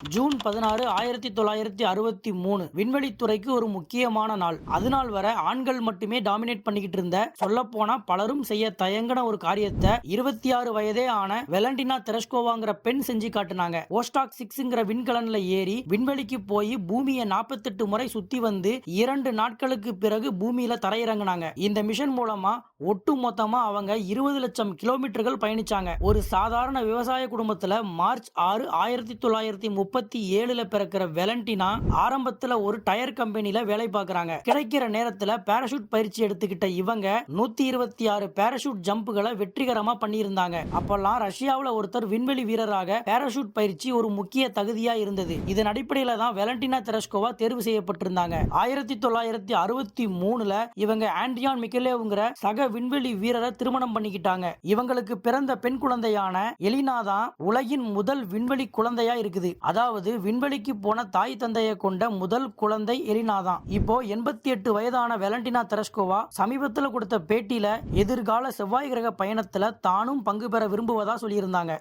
June 16 1963 விண்வெளித்துறைக்கு ஒரு முக்கியமான நாள். அதுநாள் வரை ஆண்கள் மட்டுமே டாமினேட் பண்ணிக்கிட்டு இருந்த, சொல்லப்போனா பலரும் செய்ய தயங்கின ஒரு காரியத்தை 26 வயதே ஆன வெலண்டினா தெரஸ்கோவாங்கிற பெண் செஞ்சு காட்டுனாங்க. ஓஸ்டாக் 6ங்கிற விண்கலன்ல ஏறி விண்வெளிக்கு போய் பூமியை 48 முறை சுத்தி வந்து 2 நாட்களுக்கு பிறகு பூமியில தரையிறங்கினாங்க. இந்த மிஷன் மூலமா ஒட்டு மொத்தமா அவங்க 20 லட்சம் கிலோமீட்டர்கள் பயணிச்சாங்க. ஒரு சாதாரண விவசாய குடும்பத்துல மார்ச் 6 1937ல பிறக்கிற வெலண்டினா ஆரம்பத்துல ஒரு டயர் கம்பெனில வேலை பார்க்கறாங்க. கிடைக்கிற நேரத்துல பாராசூட் பயிற்சி எடுத்துக்கிட்ட இவங்க 126 பாராசூட் ஜம்புகளை வெற்றிகரமா பண்ணியிருந்தாங்க. அப்பெல்லாம் ரஷ்யாவுல ஒருத்தர் விண்வெளி வீரராக பாராசூட் பயிற்சி ஒரு முக்கிய தகுதியா இருந்தது. இதன் அடிப்படையில தான் வெலண்டினா தெரஸ்கோவா தேர்வு செய்யப்பட்டிருந்தாங்க. 1963ல இவங்க ஆண்ட்ரியான் மிக்கலேவ்ங்கிற சக விண்வெளி வீரரை திருமணம் பண்ணிக்கிட்டாங்க. இவங்களுக்கு பிறந்த பெண் குழந்தையான எலினா தான் உலகின் முதல் விண்வெளி குழந்தையா இருக்குது. அதாவது விண்வெளிக்கு போன தாய் தந்தையை கொண்ட முதல் குழந்தை எலினா தான். இப்போ 88 வயதான வெலண்டினா தெரஸ்கோவா சமீபத்துல கொடுத்த பேட்டியில எதிர்கால செவ்வாய் கிரக பயணத்துல தானும் பங்கு பெற விரும்புவதா சொல்லியிருந்தாங்க.